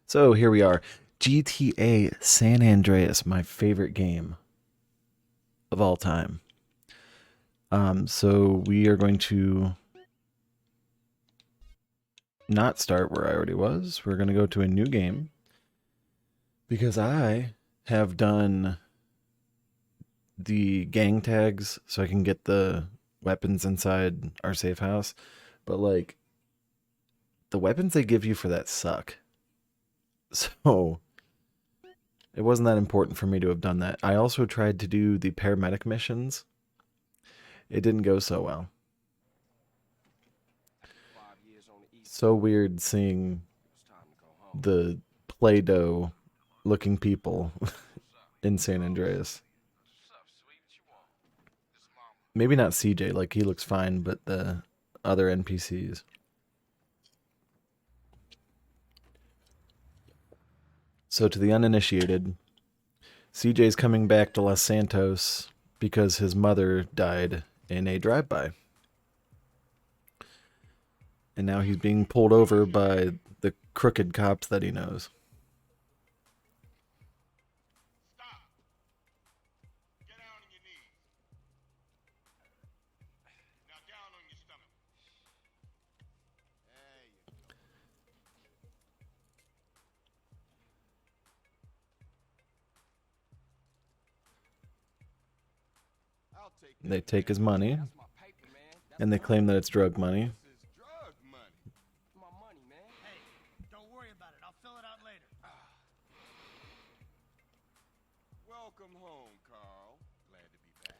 So here we are. GTA San Andreas, my favorite game of all time. So we are going to not start where I already was. We're going to go to a new game because I have done the gang tags so I can get the weapons inside our safe house. But like the weapons they give you for that suck. So it wasn't that important for me to have done that. I also tried to do the paramedic missions. It didn't go so well. So weird seeing the Play-Doh looking people in San Andreas. Maybe not CJ, like he looks fine, but the other NPCs. So to the uninitiated, CJ's coming back to Los Santos because his mother died in a drive-by. And now he's being pulled over by the crooked cops that he knows. They take his money, and they claim that it's drug money. Don't worry about it. I'll fill it out later. Welcome home, Carl. Glad to be back.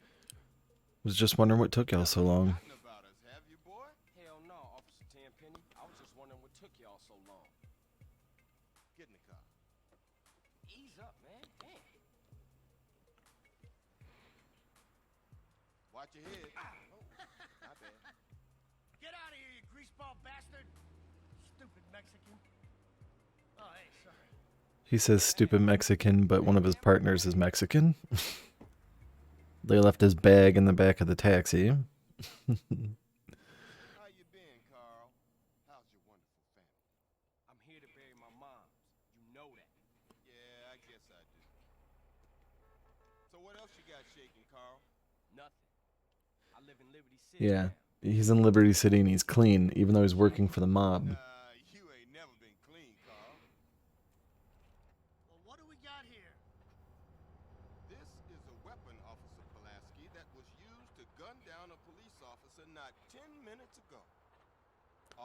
Was just wondering what took y'all so long. Forgotten about us, have you, boy? Hell no, Officer Tenpenny. I was just wondering what took y'all so long. Get in the car. Ease up, man. Damn. Watch your head. Oh, my bad. Get out of here, you greaseball bastard! Stupid Mexican. Oh, hey, sorry. He says stupid Mexican, but one of his partners is Mexican. They left his bag in the back of the taxi. How you been, Carl? How's your wonderful family? I'm here to bury my mom. You know that. Yeah, I guess I do. So what else you got shaking, Carl? Nothing. I live in Liberty City. Yeah, now. he's in Liberty City and he's clean, even though he's working for the mob. You ain't never been clean, Carl. Well, what do we got here? This is a weapon, Officer Pulaski, that was used to gun down a police officer not 10 minutes ago.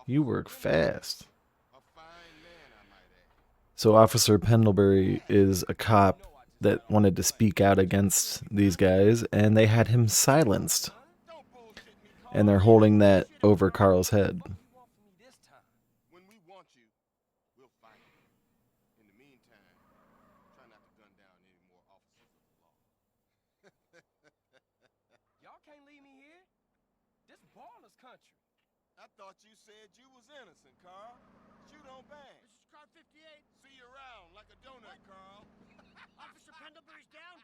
You work fast. A fine man, I might add. So Officer Pendlebury is a cop that wanted to speak out against these guys, and they had him silenced. Don't bullshit me, Carl. And they're holding that over Carl's head. What you want from me this time? When we want you, we'll find you. In the meantime, try not to gun down any more officers of the law. Y'all can't leave me here. This baller's country. I thought you said you was innocent, Carl. Shoot on bang. This is car 58. See you around like a donut, Carl. Officer Pendlebury's down.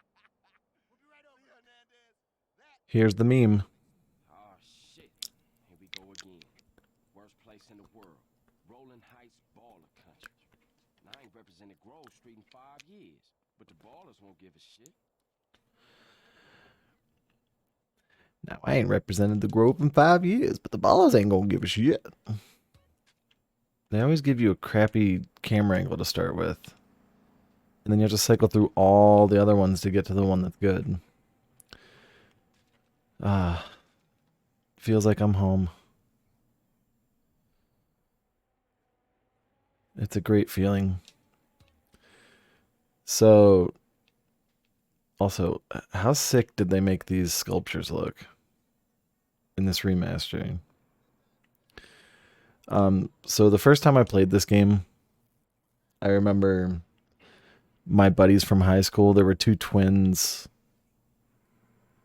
We'll be right over. See, Hernandez, that Here's the meme. Oh, shit. Here we go again. Worst place in the world. Rolling Heights baller country. And I ain't represented Grove Street in 5 years. But the ballers won't give a shit. Now, I ain't represented the Grove in 5 years, but the ballers ain't gonna give a shit. They always give you a crappy camera angle to start with. And then you have to cycle through all the other ones to get to the one that's good. Feels like I'm home. It's a great feeling. So, also, how sick did they make these sculptures look in this remastering? So the first time I played this game, I remember my buddies from high school, there were two twins,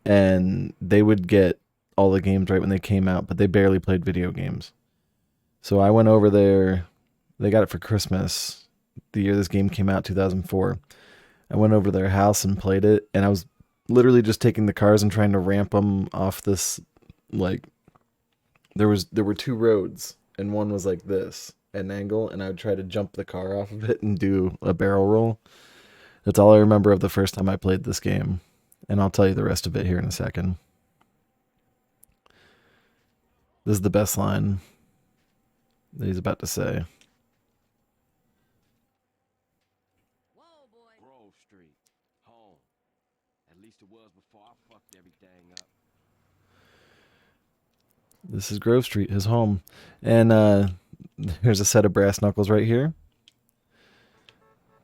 and they would get all the games right when they came out, but they barely played video games. So I went over there, they got it for Christmas, the year this game came out, 2004. I went over to their house and played it, and I was literally just taking the cars and trying to ramp them off this, like, there were two roads, and one was like this, at an angle, and I would try to jump the car off of it and do a barrel roll. That's all I remember of the first time I played this game, and I'll tell you the rest of it here in a second. This is the best line that he's about to say. Whoa, boy. Grove Street, home. At least it was before I fucked everything up. This is Grove Street, his home. And here's a set of brass knuckles right here.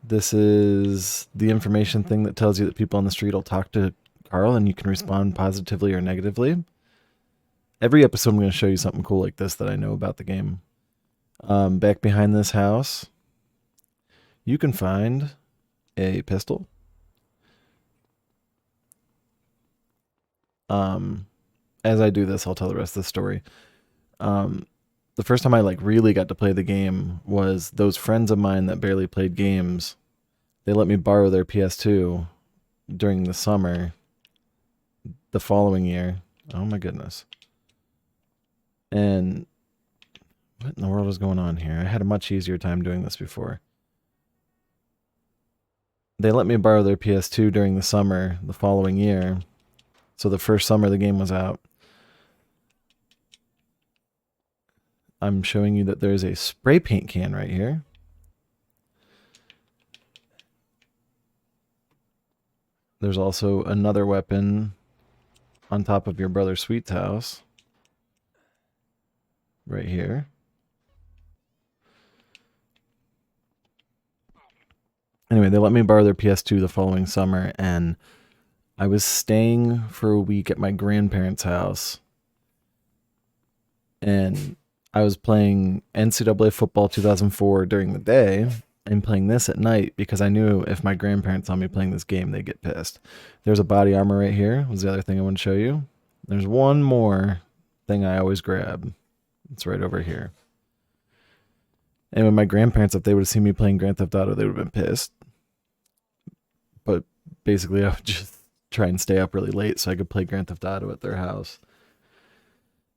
This is the information thing that tells you that people on the street will talk to Carl and you can respond positively or negatively. Every episode I'm going to show you something cool like this that I know about the game. Back behind this house, you can find a pistol. As I do this, I'll tell the rest of the story. The first time I really got to play the game was those friends of mine that barely played games. They let me borrow their PS2 during the summer the following year. Oh my goodness. And what in the world is going on here? I had a much easier time doing this before. They let me borrow their PS2 during the summer the following year. So the first summer the game was out. I'm showing you that there's a spray paint can right here. There's also another weapon on top of your brother Sweet's house. Right here. Anyway, they let me borrow their PS2 the following summer, and I was staying for a week at my grandparents' house. And I was playing NCAA football 2004 during the day and playing this at night because I knew if my grandparents saw me playing this game, they'd get pissed. There's a body armor right here. Was the other thing I want to show you. There's one more thing I always grab. It's right over here. And when my grandparents, if they would have seen me playing Grand Theft Auto, they would have been pissed. But basically, I would just try and stay up really late so I could play Grand Theft Auto at their house.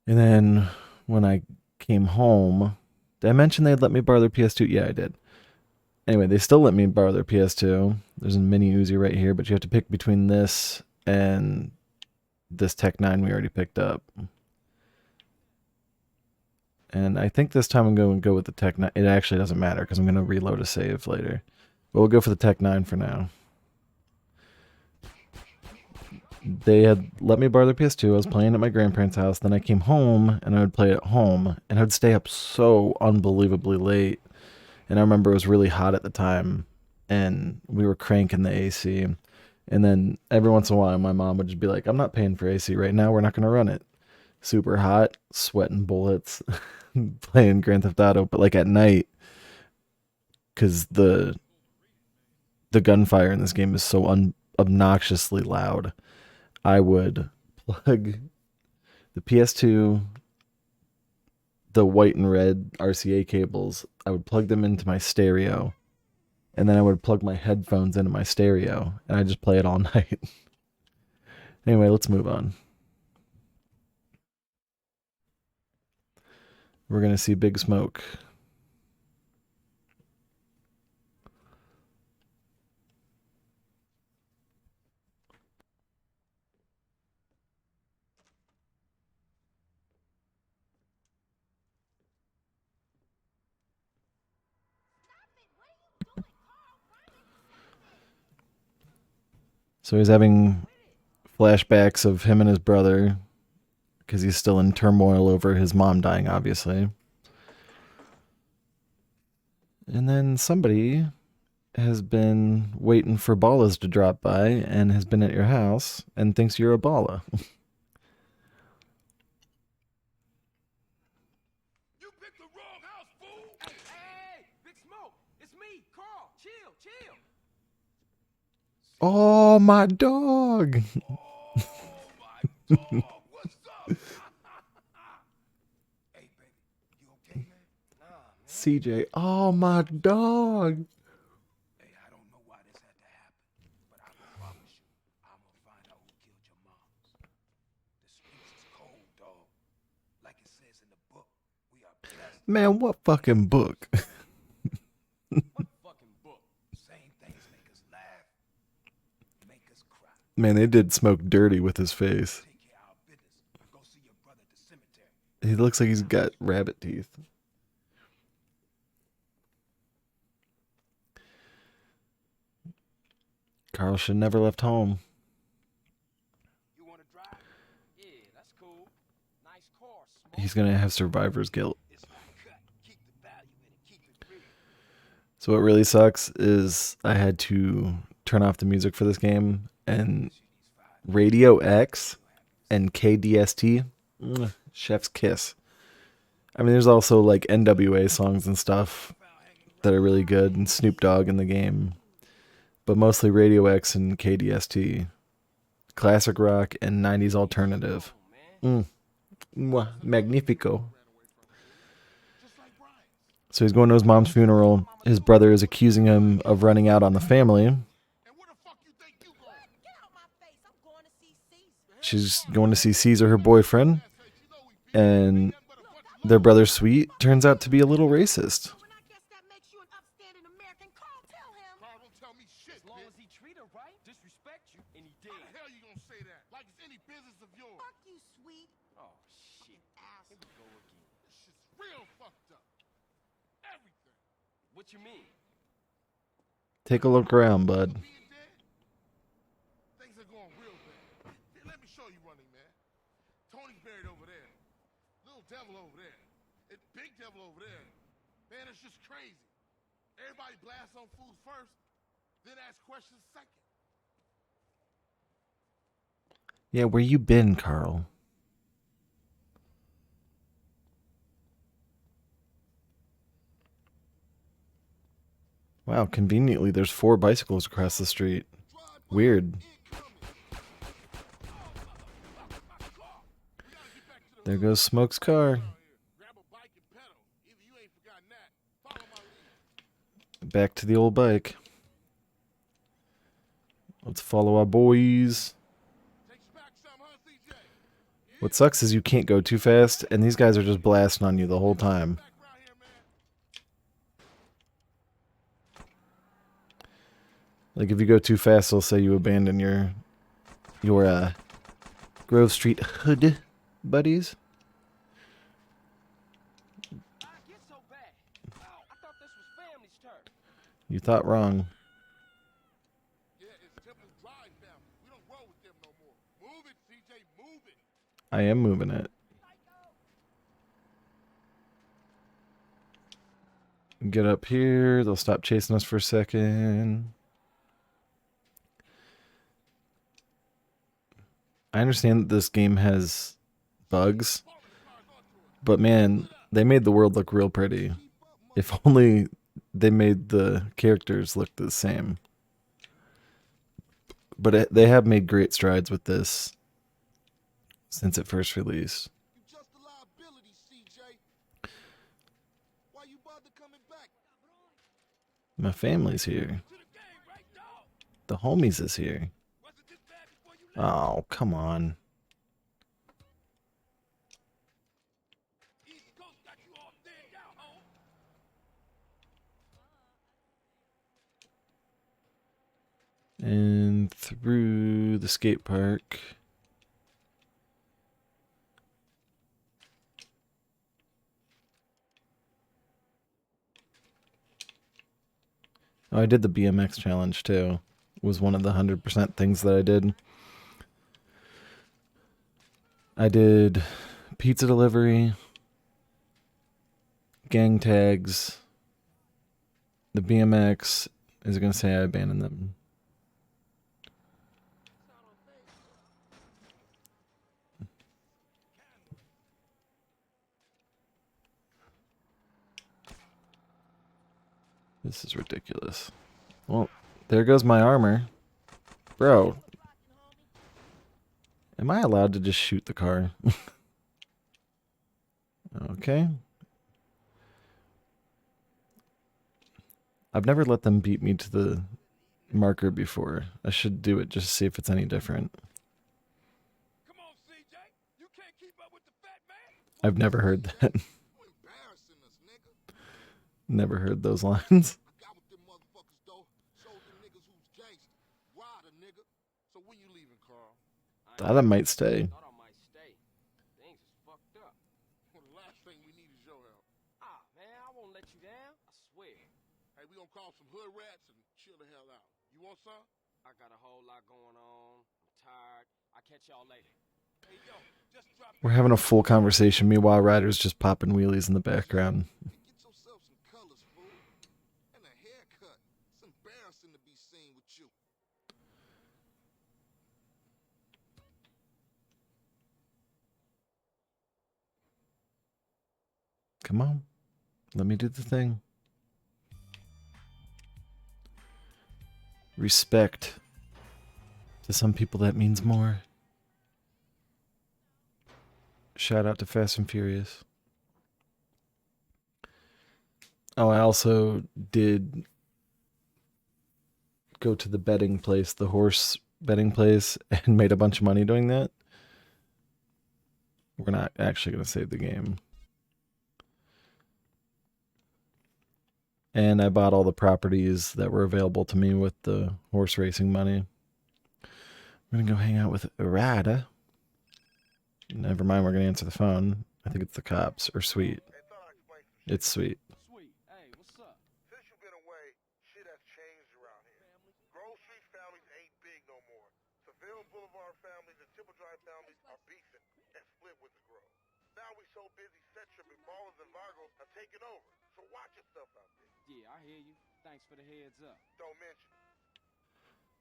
And then when I came home, did I mention they'd let me borrow their PS2? Yeah, I did. Anyway, they still let me borrow their PS2. There's a mini Uzi right here, but you have to pick between this and this Tech 9 we already picked up. And I think this time I'm going to go with the Tech 9. It actually doesn't matter because I'm going to reload a save later. But we'll go for the Tech 9 for now. They had let me borrow their PS2. I was playing at my grandparents' house. Then I came home and I would play at home. And I would stay up so unbelievably late. And I remember it was really hot at the time. And we were cranking the AC. And then every once in a while, my mom would just be like, I'm not paying for AC right now. We're not going to run it. Super hot, sweating bullets, playing Grand Theft Auto. But like at night, because the gunfire in this game is so obnoxiously loud, I would plug the PS2, the white and red RCA cables. I would plug them into my stereo, and then I would plug my headphones into my stereo, and I just play it all night. Anyway, let's move on. We're going to see Big Smoke. So he's having flashbacks of him and his brother because he's still in turmoil over his mom dying, obviously. And then somebody has been waiting for ballas to drop by and has been at your house and thinks you're a balla. You picked the wrong house, fool! Hey, Big Smoke, it's me, Carl. Chill, chill. Oh, my dog. Oh, my dog! What's up? Hey, baby, you okay, man? Nah, man. CJ. Oh, my dog. Hey, I don't know why this had to happen, but I can promise you, I'm gonna find out who killed your moms. The streets is cold, dog. Like it says in the book, we are blessed Man, what fucking book? What fucking book? Same things make us laugh, make us cry. Man, they did Smoke dirty with his face. Take care of our business. Go see your brother at the cemetery. He looks like he's got rabbit teeth. Carl should never left home. You want to drive? Yeah, that's cool. Nice car, Smoke. He's gonna have survivor's guilt. It's my cut. Keep the value in it. Keep it real. So what really sucks is I had to turn off the music for this game, and Radio X and KDST, chef's kiss. I mean, there's also like NWA songs and stuff that are really good, and Snoop Dogg in the game, but mostly Radio X and KDST, classic rock and 90s alternative. Magnifico. So he's going to his mom's funeral. His brother is accusing him of running out on the family. And where the fuck you think you going? Get out my face. I'm going to see Caesar. She's going to see Caesar, her boyfriend, and their brother Sweet turns out to be a little racist. When I guess that makes you an upstanding American, Carl, tell him. Carl, don't tell me shit, As long bitch. as he treat her right, disrespect you, and he How did. the hell you gonna say that? Like it's any business of yours. Fuck you, sweet Oh, shit. ass. Here we go again. This shit's real fucked up. Everything. What you mean? Take a look around, bud. Being dead, things are going real bad. Here, let me show you running, man. Tony's buried over there. Little devil over there. And big devil over there. Man, it's just crazy. Everybody blasts on fools first, then ask questions second. Yeah, where you been, Carl? Wow, conveniently, there's 4 bicycles across the street. Weird. There goes Smoke's car. Grab a bike and pedal. Either you ain't forgotten that. Follow my lead. Back to the old bike. Let's follow our boys. Takes you back some, huh, CJ? What sucks is you can't go too fast, and these guys are just blasting on you the whole time. Back around here, man. Like if you go too fast, they'll say you abandon your Grove Street hood buddies. I get so bad. Oh, I thought this was family's turn. You thought wrong. Yeah, it's Temple's Drive family. We don't roll with them no more. Move it, CJ, move it. I am moving it. Get up here. They'll stop chasing us for a second. I understand that this game has bugs, but man, they made the world look real pretty. If only they made the characters look the same. But they have made great strides with this since it first released. You just a liability, CJ. Why you bother coming back? My family's here. To the game, right, dog? The homies is here. Wasn't this bad before you left? Oh, come on. East Coast got you all thinned out, home. And through the skate park. Oh, I did the BMX challenge too. It was one of the 100% things that I did. I did pizza delivery, gang tags, the BMX. Is it going to say I abandoned them? This is ridiculous. Well, there goes my armor. Bro. Am I allowed to just shoot the car? Okay. I've never let them beat me to the marker before. I should do it just to see if it's any different. Come on, CJ. You can't keep up with the fat man. I've never heard that. You embarrassing us, Never heard those lines. I got with them motherfuckers though. Showed them niggas who's gangster. Ride a nigga. So when you leaving, Carl? Thought I might stay. Thought I might stay. Things is fucked up. Well, the last thing we need is your help. Ah, man, I won't let you down. I swear. Hey, we gonna call some hood rats and chill the hell out. You want some? I got a whole lot going on. I'm tired. I'll catch y'all later. Hey, yo, just drop We're having a full conversation. Meanwhile, Ryder's just popping wheelies in the background. Get yourself some colors, fool. And a haircut. It's embarrassing to be seen with you. Come on. Let me do the thing. Respect. To some people, that means more. Shout out to Fast and Furious. Oh, I also did go to the betting place, the horse betting place, and made a bunch of money doing that. We're not actually going to save the game. And I bought all the properties that were available to me with the horse racing money. I'm going to go hang out with Rada. Never mind, we're going to answer the phone. I think it's the cops. Or Sweet. It's Sweet. Sweet. Hey, what's up? Since you've been away, shit has changed around here. Grove Street families ain't big no more. Seville Boulevard families and Tipple Drive families are beefing and split with the Grove. Now we so busy, set tripping ballers and Vargos have taken over. So watch your stuff out there. Yeah, I hear you. Thanks for the heads up. Don't mention it.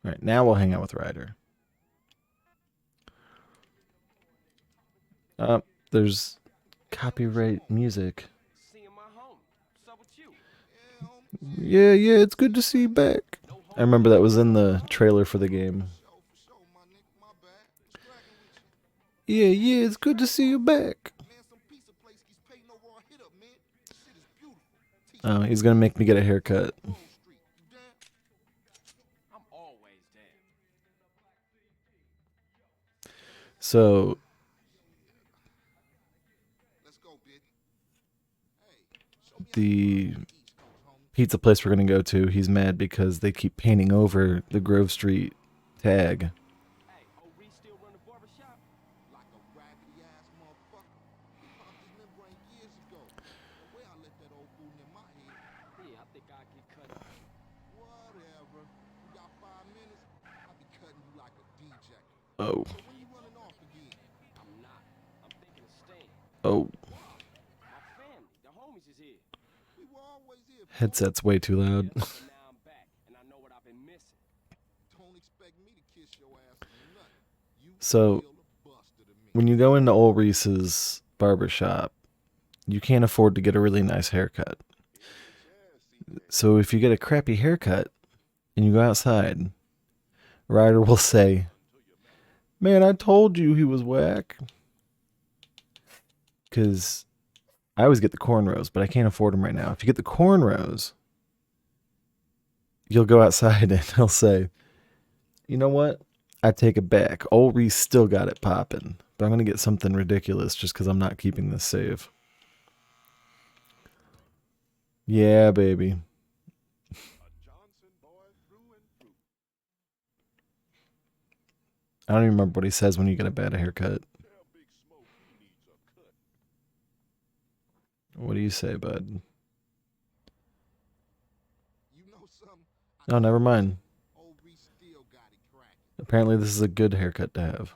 All right, now we'll hang out with Ryder. There's copyright music. Seeing my home. What's up with you? Yeah, it's good to see you back. I remember that was in the trailer for the game. For sure, my nigga, my bad. What's cracking with you? Yeah, it's good to see you back. Man, some pizza place keeps paying no raw hit up, man. This shit is beautiful. Oh, he's gonna make me get a haircut. Grove Street, you down? I'm always down. So Let's go, bitch. Hey, show me how the you East Coast, homie. pizza place we're gonna go to, he's mad because they keep painting over the Grove Street tag. Hey, Reese still run the barber shop? Like a raggedy ass motherfucker. He popped his membrane years ago. The way I let that old fool in my head. Yeah, I think I'll get cut up. Whatever. You got 5 minutes? I'll be cutting you like a DJ. Oh, So when you running off again? I'm not. I'm thinking of staying. oh, My family, the homies is here. We were always here. fool. headset's way too loud. Now I'm back, and I know what I've been missing. Don't expect me to kiss your ass for nothing. You So, still a buster to me. when you go into old Reese's barbershop, you can't afford to get a really nice haircut. So if you get a crappy haircut and you go outside, Ryder will say, "Man, I told you he was whack." Because I always get the cornrows, but I can't afford them right now. If you get the cornrows, you'll go outside and he'll say, "You know what? I take it back. Old Reese still got it popping, but I'm going to get something ridiculous just because I'm not keeping this save." Yeah, baby. I don't even remember what he says when you get a bad haircut. What do you say, bud? You know something? Oh, never mind. Old Reese still got it cracking. Apparently this is a good haircut to have.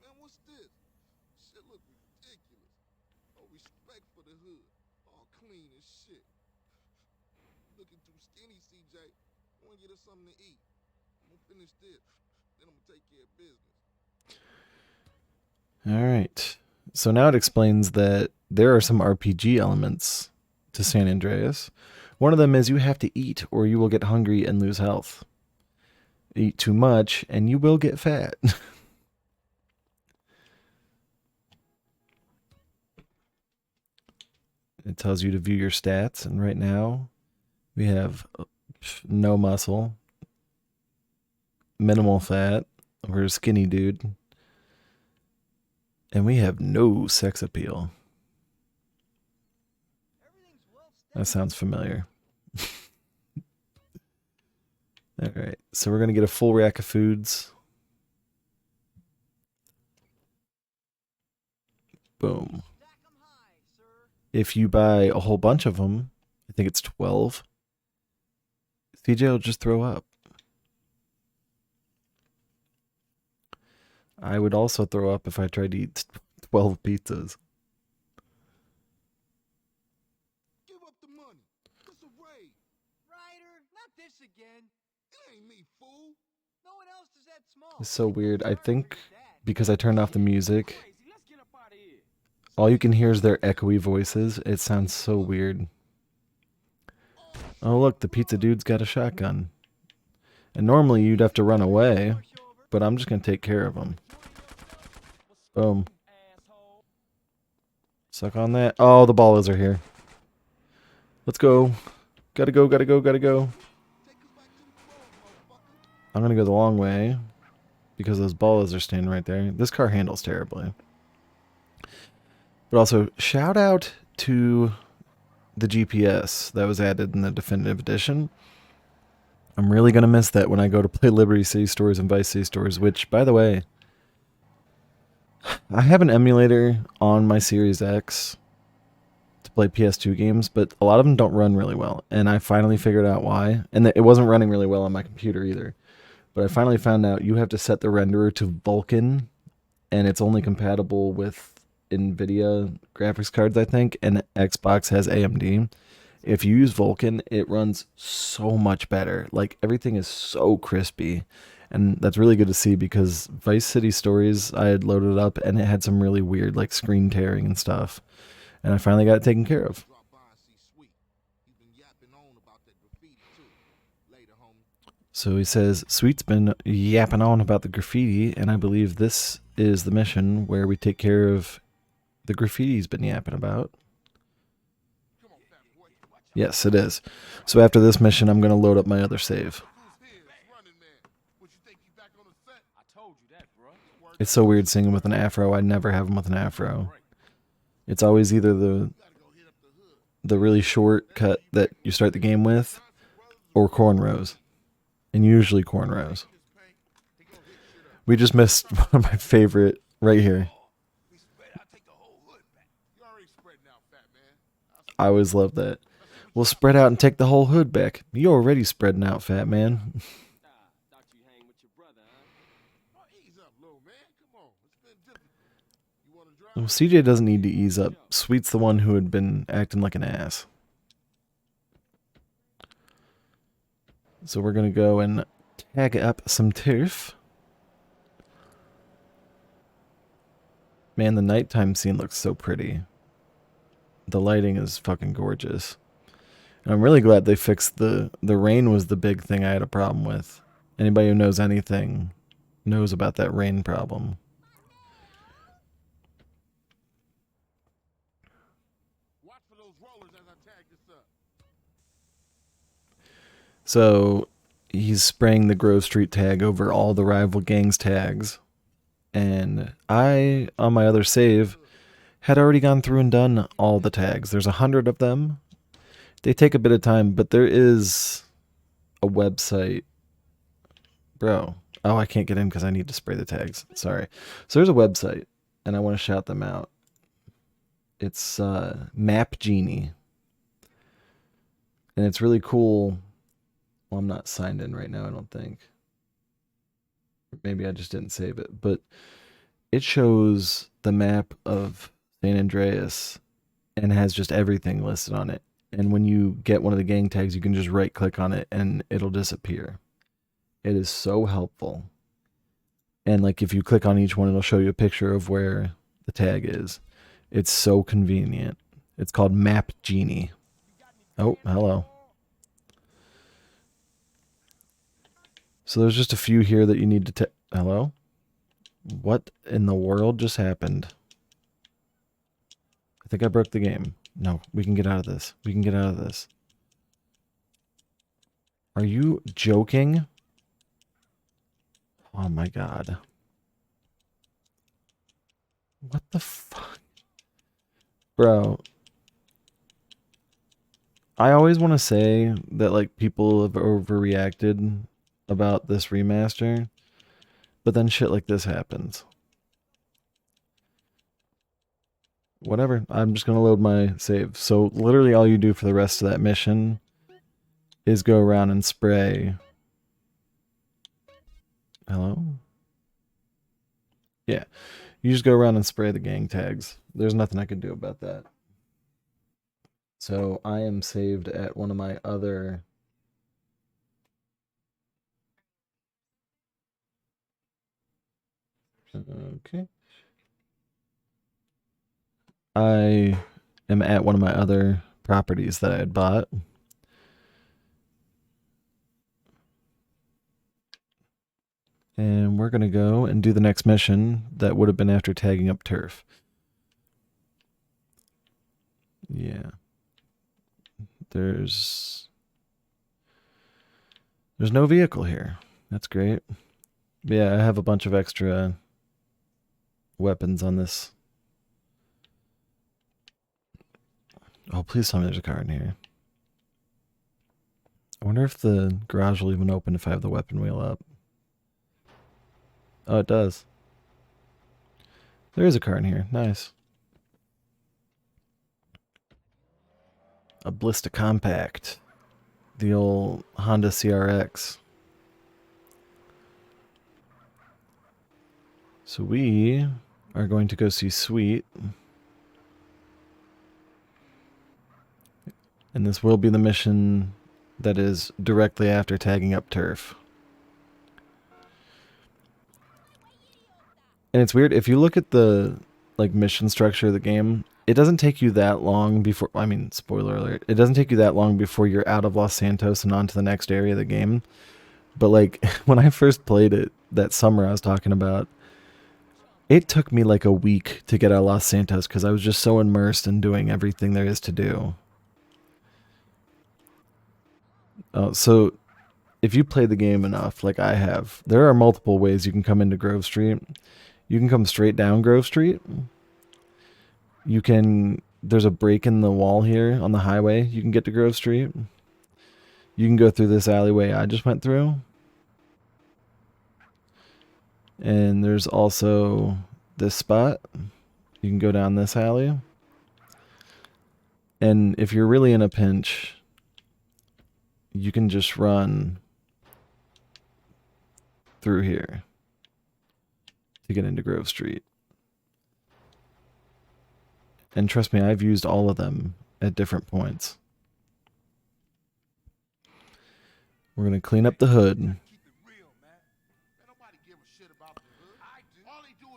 Man, what's this? Shit look ridiculous. Oh, respect for the hood. All clean as shit. Looking too skinny, CJ. I want to get us something to eat. I'm going to finish this. Then I'm going to take care of business. All right. So now it explains that there are some RPG elements to San Andreas. One of them is you have to eat or you will get hungry and lose health. Eat too much and you will get fat. It tells you to view your stats, and right now we have no muscle, minimal fat, we're a skinny dude, and we have no sex appeal. Everything's well That sounds familiar. Alright, so we're going to get a full rack of foods. Boom. If you buy a whole bunch of them, I think it's 12, CJ will just throw up. I would also throw up if I tried to eat 12 pizzas. Give up the money. It's a raid. Ryder, not this again. It ain't me, fool. No one else is that small. It's so weird. I think because I turned off the music, Crazy. Let's get up out of here. all you can hear is their echoey voices. It sounds so weird. Oh, look, the pizza dude's got a shotgun. And normally you'd have to run away, but I'm just going to take care of him. Boom. Asshole. Suck on that. Oh, the ballas are here. Let's go. Gotta go, gotta go, gotta go. I'm going to go the long way because those ballas are standing right there. This car handles terribly. But also, shout out to the GPS that was added in the definitive edition. I'm really going to miss that when I go to play Liberty City Stories and Vice City Stories, which, by the way, I have an emulator on my Series X to play PS2 games, but a lot of them don't run really well, and I finally figured out why. And it wasn't running really well on my computer either. But I finally found out you have to set the renderer to Vulkan, and it's only compatible with NVIDIA graphics cards, I think, and Xbox has AMD. If you use Vulkan, it runs so much better. Like, everything is so crispy. And that's really good to see because Vice City Stories, I had loaded up and it had some really weird, like, screen tearing and stuff. And I finally got it taken care of. Drop by and see Sweet. He's been yapping on about that graffiti, too. Later, homie. So he says, Sweet's been yapping on about the graffiti, and I believe this is the mission where we take care of the graffiti he's been yapping about. Come on, fat boy. Yes, it is. So after this mission, I'm going to load up my other save. Who's here? Running man. What you think you back on the set? I told you that, bro. It's so weird seeing him with an afro. I never have him with an afro. It's always either the really short cut that you start the game with, or cornrows. And usually cornrows. We just missed one of my favorite right here. We spread out, take the whole hood back. You already spreading out, fat man. I always love that. We'll spread out and take the whole hood back. You already spreading out, fat man. Thought you hang with your brother, huh? Oh, ease up, little man. Come on. It's been difficult. You want to drive? Well, CJ doesn't need to ease up. Sweet's the one who had been acting like an ass. So we're going to go and tag up some turf. Man, the nighttime scene looks so pretty. The lighting is fucking gorgeous. And I'm really glad they fixed the rain was the big thing I had a problem with. Anybody who knows anything knows about that rain problem. Watch for those rollers as I tag this up. So he's spraying the Grove Street tag over all the rival gangs tags. And I, on my other save, had already gone through and done all the tags. There's 100 of them. They take a bit of time, but there is a website. Bro. Oh, I can't get in because I need to spray the tags. Sorry. So there's a website, and I want to shout them out. It's Map Genie. And it's really cool. Well, I'm not signed in right now, I don't think. Maybe I just didn't save it. But it shows the map of San Andreas and has just everything listed on it. And when you get one of the gang tags, you can just right click on it and it'll disappear. It is so helpful. And like if you click on each one, it'll show you a picture of where the tag is. It's so convenient. It's called Map Genie. Oh, hello. So there's just a few here that you need to hello? What in the world just happened? I think I broke the game. No, we can get out of this. We can get out of this. Are you joking? Oh my god. What the fuck? Bro. I always want to say that like people have overreacted about this remaster, but then shit like this happens. Whatever. I'm just gonna load my save. So literally all you do for the rest of that mission is go around and spray. Hello? Yeah. You just go around and spray the gang tags. There's nothing I can do about that. So I am saved at one of my other... Okay. I am at one of my other properties that I had bought. And we're going to go and do the next mission that would have been after tagging up turf. Yeah. There's no vehicle here. That's great. But yeah, I have a bunch of extra weapons on this. Oh, please tell me there's a car in here. I wonder if the garage will even open if I have the weapon wheel up. Oh, it does. There is a car in here. Nice. A Blista Compact. The old Honda CRX. So we are going to go see Sweet. And this will be the mission that is directly after tagging up turf. And it's weird, if you look at the like mission structure of the game, it doesn't take you that long before, I mean, spoiler alert, it doesn't take you that long before you're out of Los Santos and on to the next area of the game. But like, when I first played it, that summer I was talking about, it took me like a week to get out of Los Santos because I was just so immersed in doing everything there is to do. So if you play the game enough, like I have, there are multiple ways you can come into Grove Street. You can come straight down Grove Street. You can, there's a break in the wall here on the highway. You can get to Grove Street. You can go through this alleyway I just went through. And there's also this spot. You can go down this alley. And if you're really in a pinch, you can just run through here to get into Grove Street. And trust me, I've used all of them at different points. We're going to clean up the hood.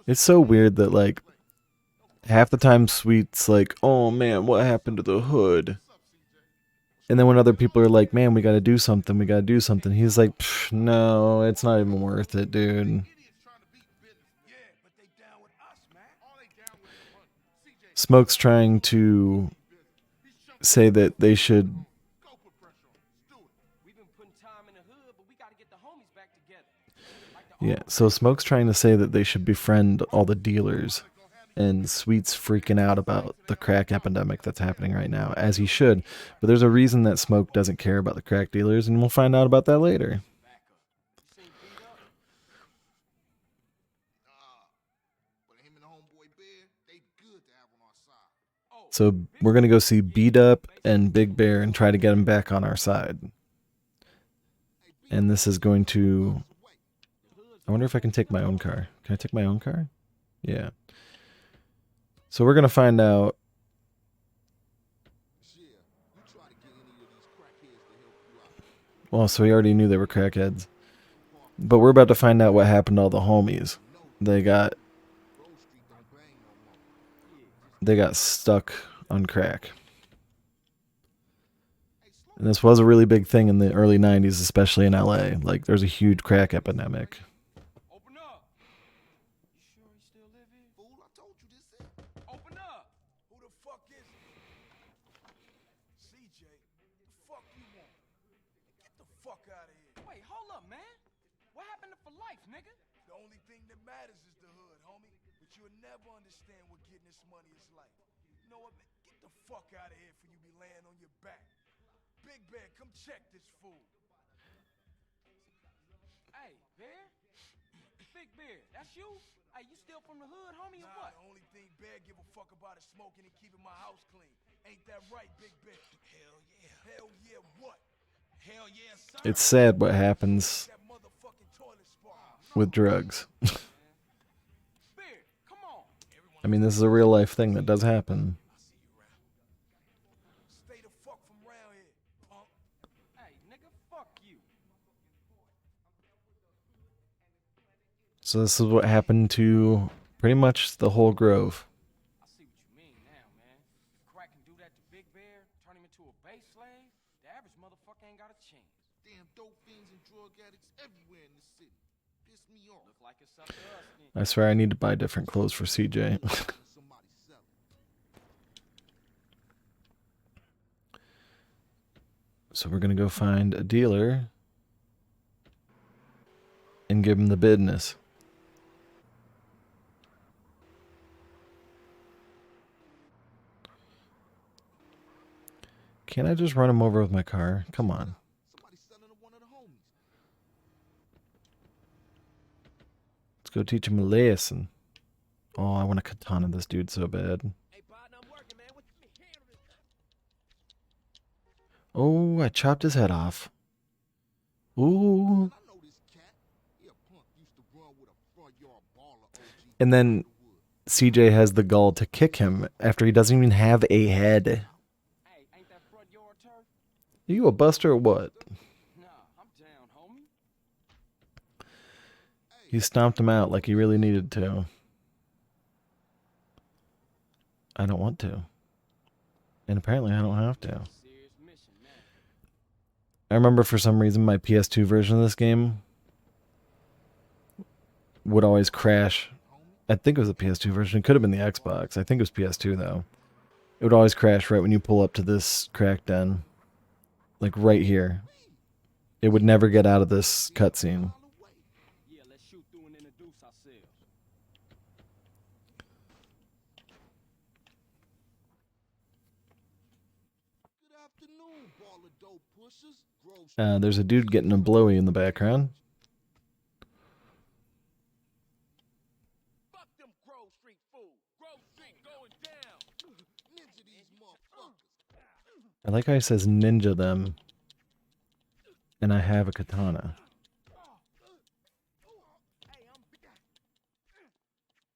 It's so weird that, like, half the time Sweet's like, oh man, what happened to the hood? And then when other people are like, man, we got to do something, he's like, no, it's not even worth it, dude. Smoke's trying to say that they should... Yeah, so Smoke's trying to say that they should befriend all the dealers. And Sweet's freaking out about the crack epidemic that's happening right now, as he should. But there's a reason that Smoke doesn't care about the crack dealers, and we'll find out about that later. So we're going to go see Beat Up and Big Bear and try to get him back on our side. And this is going to... I wonder if I can take my own car. Can I take my own car? Yeah. So we're going to find out... Well, so we already knew they were crackheads. But we're about to find out what happened to all the homies. They got stuck on crack. And this was a really big thing in the early 90s, especially in LA. Like, there's a huge crack epidemic. Open up. You sure he still live here? Fool, I told you this is. Open up. Who the fuck is it? CJ, the fuck you want? Get the fuck out of here. Wait, hold up, man. What happened to for life, nigga? The only thing that matters is the hood, homie. But you'll never understand what getting this money is like. You know what, man? Get the fuck out of here before you be laying on your back. Big Bear, come check this fool. Hey, Bear? Big Bear, that's you? Hey, you still from the hood, homie, or Nah, what? the only thing Bear give a fuck about is smoking and keeping my house clean. Ain't that right, Big Bear? Hell yeah. Hell yeah, what? Hell yeah, sir. It's sad what happens That motherfucking toilet spark. with drugs. Bear, come on. I mean, this is a real life thing that does happen. Stay the fuck from around here, punk. Hey, nigga, fuck you. So this is what happened to pretty much the whole Grove. I see what you mean now, man. If Crack can do that to Big Bear, turn him into a base slave, the average motherfucker ain't got a chance. Damn dope fiends and drug addicts everywhere in the city. Piss me off. Look like it's up to us then. I swear I need to buy different clothes for CJ. Somebody sell it. So we're gonna go find a dealer and give him the business. Can't I just run him over with my car? Come on. Somebody selling to one of the homies. Let's go teach him a lesson. Oh, I want to katana this dude so bad. Hey, partner, I'm working, man. What you handle this? Oh, I chopped his head off. Ooh. I know this cat. He a punk used to run with a front yard baller OG. And then CJ has the gall to kick him after he doesn't even have a head. Hey, ain't that front yard turf? Are you a buster or what? Nah, I'm down, homie. He stomped him out like he really needed to. I don't want to. And apparently I don't have to. Serious mission now. I remember for some reason my PS2 version of this game would always crash. I think it was the PS2 version. It could have been the Xbox. I think it was PS2 though. It would always crash right when you pull up to this crack den. Like right here. It would never get out of this cutscene. Yeah, let's shoot through and introduce ourselves. Good afternoon, baller dope pushers. Grove There's a dude getting a blowy in the background. Fuck them Grove Street fools. Grove Street going down. ninja these motherfuckers. I like how he says ninja them. And I have a katana.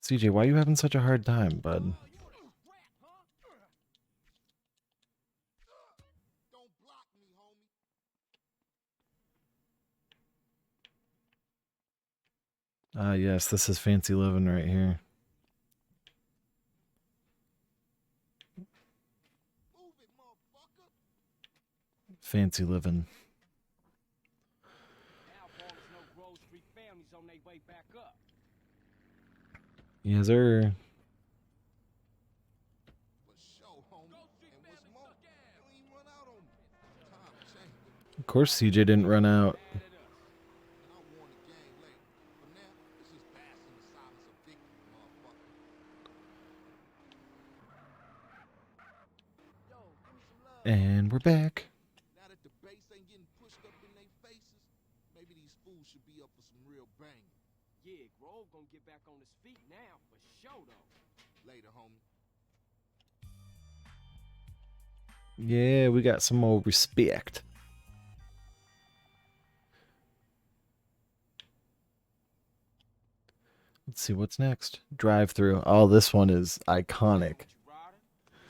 CJ, why are you having such a hard time, bud? Don't block me, homie. Ah, yes, this is fancy living right here. Move it, motherfucker. Fancy living. Now ballers know Grove Street families on their way back up. Yes, sir. For sure, homie. And what's more, you ain't run out on me. Time changing. Of course CJ didn't run out. Mad at us. And I'll warn the gang later. For now, let's just bask in the silence of victory, motherfucker. Yo, give me some love. And we're back. Now that the bass ain't getting pushed up in their faces, maybe these fools should be up for some real banging. Yeah, Grove gonna get back on his feet now, for sure though. Later, homie. Yeah, we got some more respect. Let's see what's next. Drive through. Oh, this one is iconic. You riding?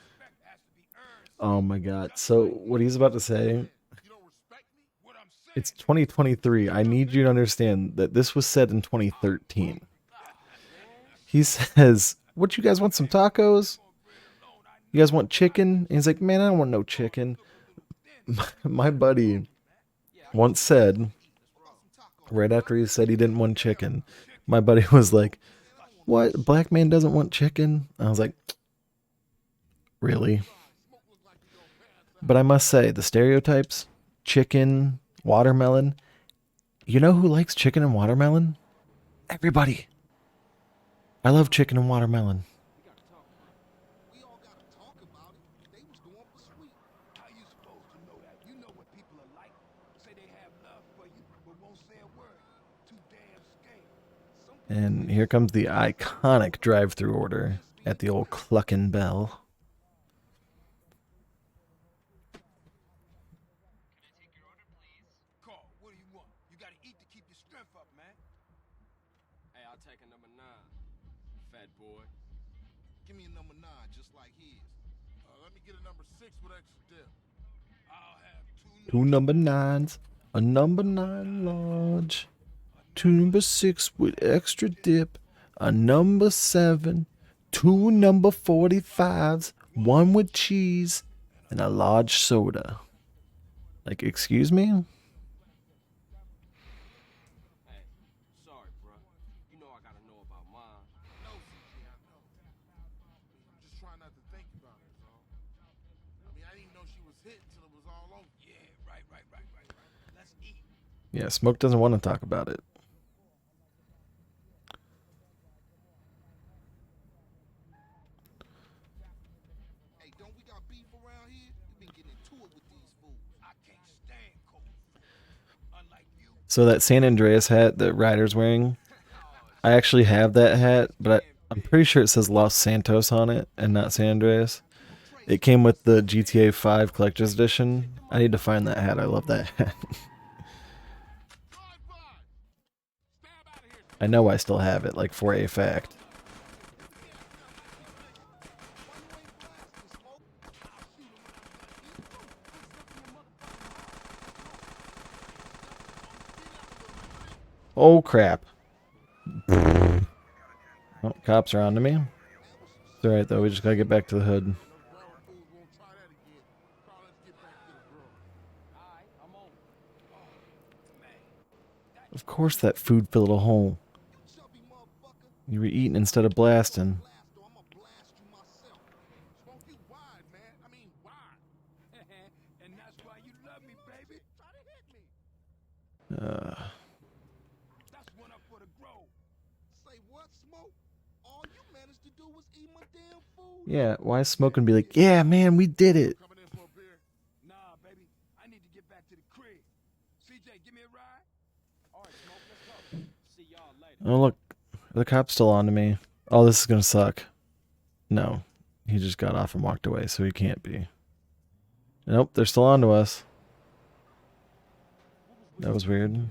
Respect has to be earned. Oh my god. So what he's about to say, You don't respect me? What I'm saying. it's 2023. I need you to understand that this was said in 2013. He says, "What, you guys want some tacos? You guys want chicken?" And he's like, "Man, I don't want no chicken." My buddy once said, right after he said he didn't want chicken, my buddy was like, "What? A black man doesn't want chicken?" I was like, "Really?" But I must say, the stereotypes, chicken, watermelon. You know who likes chicken and watermelon? Everybody. I love chicken and watermelon. We all gotta talk about it. They was going for sweet. How you supposed to know that? You know won't say a word. Too damn scared. And here comes the iconic drive-through order at the old Cluckin' Bell. Carl, what do you want? You gotta eat to keep your strength up, man. Hey, I'll take a number 9, fat boy. Give me a number 9, just like his. Let me get a number 6 with extra dip. I'll have Two number 9s, a number 9 large, two number 6 with extra dip, a number 7, two number 45s, one with cheese, and a large soda. Like, excuse me? Hey, sorry, bruh. You know I gotta know about mine. No, CJ, I know. I'm just trying not to think about it, that's all. I mean, I didn't even know she was hit until it was all over. Yeah, right. Let's eat. Yeah, Smoke doesn't want to talk about it. Hey, don't we got beef around here? You've been getting into it with these fools. I can't stand cold food. Unlike you. So that San Andreas hat that Ryder's wearing, I actually have that hat, but I'm pretty sure it says Los Santos on it and not San Andreas. It came with the GTA 5 Collector's Edition. I need to find that hat. I love that hat. I know I still have it, like for a fact. Oh crap. Oh, cops are on to me. It's alright though, we just gotta get back to the hood. Of course that food filled a hole. You were eating instead of blasting. And that's why you love me, baby. Try to hit me. That's one up for the grove. Say what, Smoke? All you managed to do was eat my damn food. Yeah, why is Smoke gonna be like, yeah man, we did it. Coming in for a beer? Nah, baby. I need to get back to the crib. CJ, give me a ride. All right, Smoke, let's go. See y'all later. Oh look, the cop's still on to me. Oh, this is gonna suck. No, he just got off and walked away, so he can't be. Nope, they're still on to us. That was weird. Man,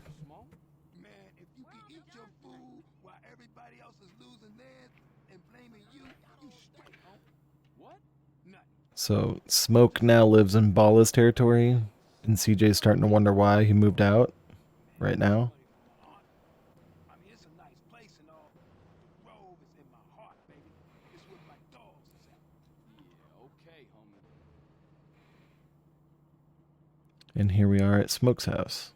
if you can eat your food while everybody else is losing theirs and blaming you, you straight, huh? What? Nothing. So Smoke now lives in Balla's territory, and CJ's starting to wonder why he moved out right now. I mean, it's a nice place and all. The grove is in my heart, baby. It's where my dogs is at. Yeah, okay, homie. And here we are at Smoke's house.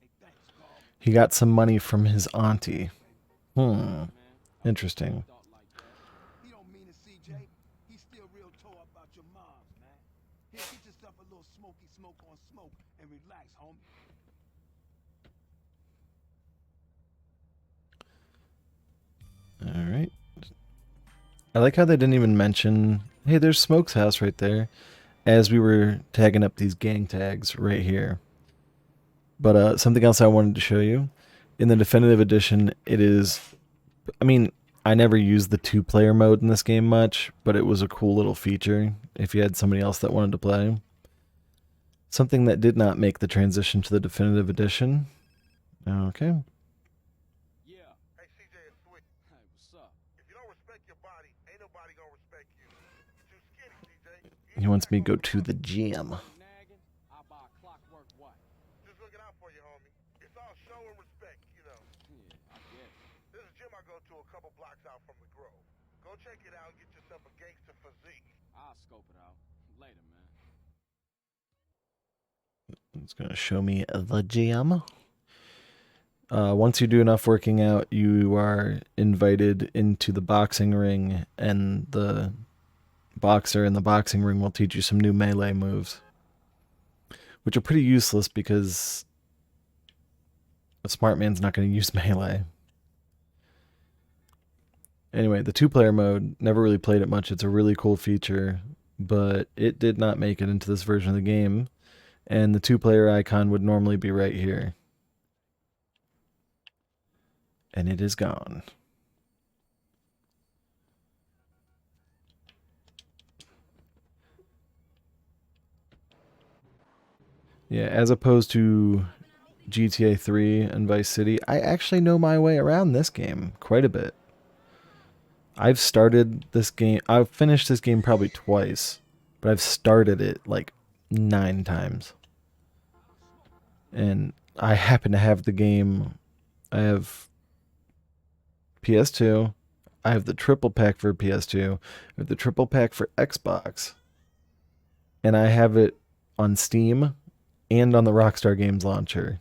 Hey, thanks, Carl. He got some money from his auntie. Man, Interesting. thought like that. He don't mean it, CJ. He's still real tore up about your moms, man. Here, get yourself a little smoky smoke on smoke and relax, homie. Alright. I like how they didn't even mention, hey, there's Smoke's house right there, as we were tagging up these gang tags right here. But something else I wanted to show you. In the Definitive Edition, it is, I mean, I never used the 2-player mode in this game much, but it was a cool little feature if you had somebody else that wanted to play. Something that did not make the transition to the Definitive Edition. Okay. Yeah. Hey, CJ, it's Sweet. Hey, what's up? If you don't respect your body, ain't nobody gonna respect you. You're too skinny, CJ. He wants me to go to the gym. Nagging, I'll buy a clockwork wife. Just looking out for you, homie. It's all show and respect, you know. Yeah, I guess. There's a gym I go to a couple blocks out from the Grove. Go check it out and get yourself a gangster physique. I'll scope it out. Later, man. It's going to show me the gym. Once you do enough working out, you are invited into the boxing ring, and the boxer in the boxing ring will teach you some new melee moves, which are pretty useless because a smart man's not going to use melee. Anyway, the 2-player mode, never really played it much. It's a really cool feature, but it did not make it into this version of the game, and the 2-player icon would normally be right here. And it is gone. Yeah, as opposed to GTA 3 and Vice City, I actually know my way around this game quite a bit. I've started this game, I've finished this game probably twice, but I've started it like 9 times. And I happen to have the game, I have PS2, I have the triple pack for PS2, I have the triple pack for Xbox, and I have it on Steam and on the Rockstar Games launcher.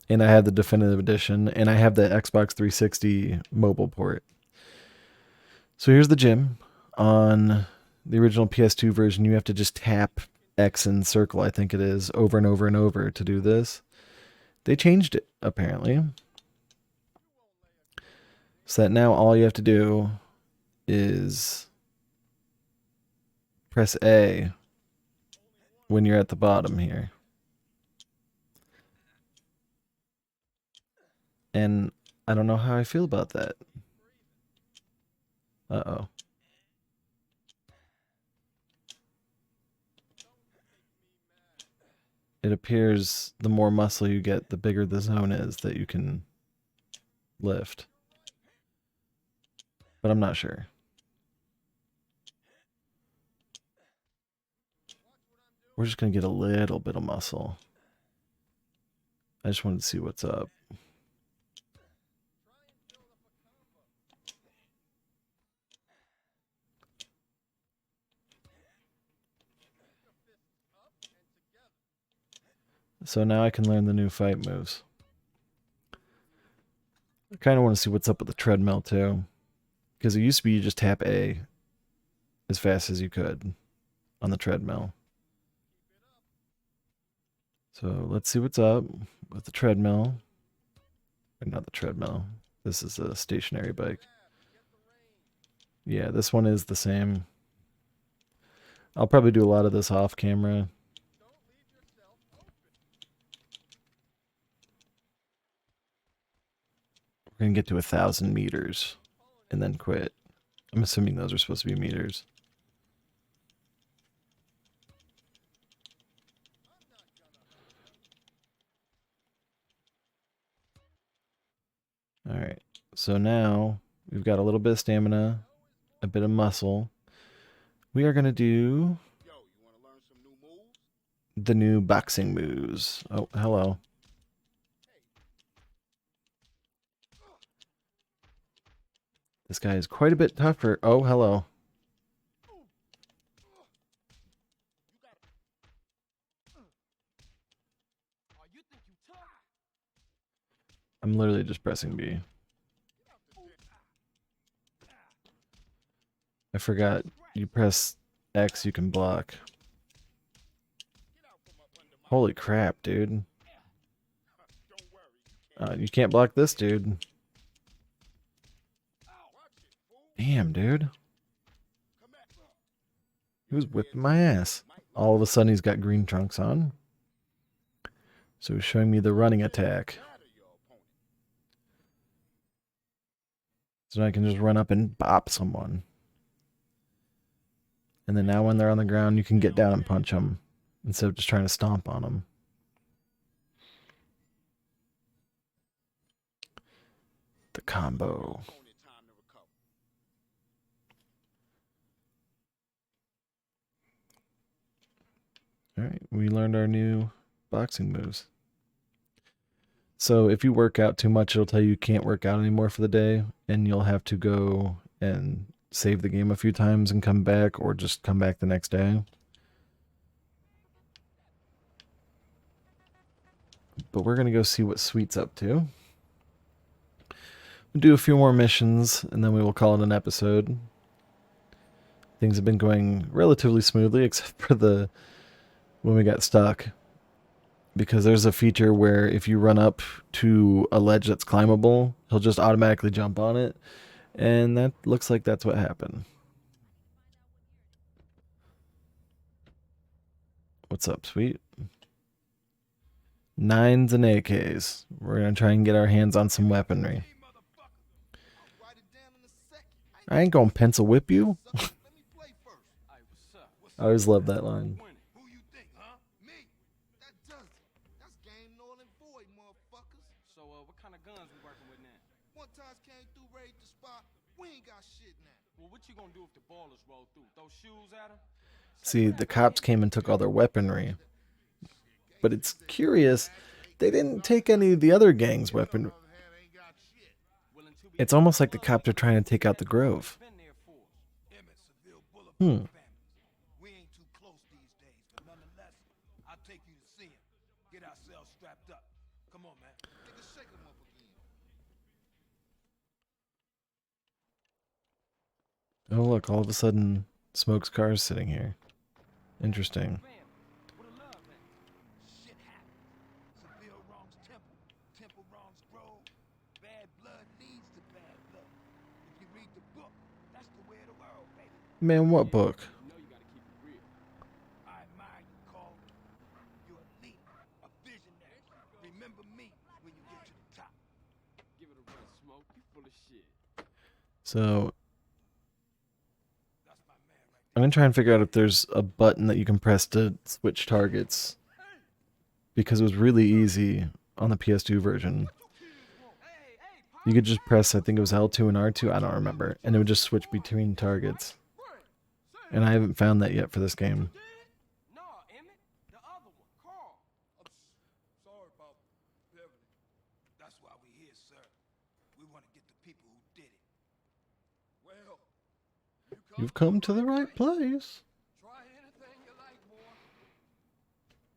And I have the definitive edition, and I have the Xbox 360 mobile port. So here's the gym. On the original PS2 version, you have to just tap X and circle, I think it is, over and over and over to do this. They changed it, apparently. So that now all you have to do is press A when you're at the bottom here. And I don't know how I feel about that. Uh-oh. It appears the more muscle you get, the bigger the zone is that you can lift. But I'm not sure. We're just going to get a little bit of muscle. I just wanted to see what's up. So now I can learn the new fight moves. I kind of want to see what's up with the treadmill too. Because it used to be you just tap A as fast as you could on the treadmill. So let's see what's up with the treadmill. Or not the treadmill. This is a stationary bike. Yeah, this one is the same. I'll probably do a lot of this off camera. We're going to get to 1,000 meters and then quit. I'm assuming those are supposed to be meters. Alright, so now we've got a little bit of stamina, a bit of muscle. We are going to do the new boxing moves. Oh, hello. This guy is quite a bit tougher. Oh, hello. I'm literally just pressing B. I forgot you press X, you can block. Holy crap, dude. You can't block this, dude. Damn, dude. He was whipping my ass. All of a sudden, he's got green trunks on. So he's showing me the running attack. So I can just run up and bop someone. And then now when they're on the ground, you can get down and punch them instead of just trying to stomp on them. The combo. Alright, we learned our new boxing moves. So if you work out too much, it'll tell you can't work out anymore for the day, and you'll have to go and save the game a few times and come back, or just come back the next day. But we're going to go see what Sweet's up to. We'll do a few more missions, and then we will call it an episode. Things have been going relatively smoothly, except for when we got stuck. Because there's a feature where if you run up to a ledge that's climbable, he'll just automatically jump on it. And that looks like that's what happened. What's up, Sweet? 9s and AKs. We're gonna try and get our hands on some weaponry. Write it down in a second. I ain't gonna pencil whip you. Let me play first. Hey, what's up? I always love that line. Winning. Who you think, huh? Me? That does it. That's game null and void, motherfuckers. So, what kind of guns we working with now? One time came through, raided the spot. We ain't got shit now. Well, what you gonna do if the ballers roll through? Throw shoes at them? See, the cops came and took all their weaponry. But it's curious, they didn't take any of the other gang's weapon. Ain't got shit. It's almost like the cops are trying to take out the Grove. Been there for us. Emmett, Seville Boulevard Hmm. families. We ain't too close these days, but nonetheless, I'll take you to see him. Get ourselves strapped up. Come on, man. Nigga, shake 'em up again. Oh look, all of a sudden, Smoke's car is sitting here. Interesting. Fam, what a love at? Shit happens. Seville wrongs Temple. Temple wrongs Grove. Bad blood leads to bad blood. If you read the book, that's the way of the world, baby. Man, what book? You know you gotta keep it real. I admire you, Carl. You're a leader, a visionary. Remember me when you get to the top. Give it a run, Smoke. You full of shit. So, That's my man right I'm gonna try and figure out if there's a button that you can press to switch targets. Because it was really easy on the PS2 version. You could just press, I think it was L2 and R2, I don't remember. And it would just switch between targets. And I haven't found that yet for this game. No, Emmett. The other one, Carl. Sorry about Beverly. That's why we're here, sir. We want to get the people who did it. Well, You've come to the right place. try anything you like, boy.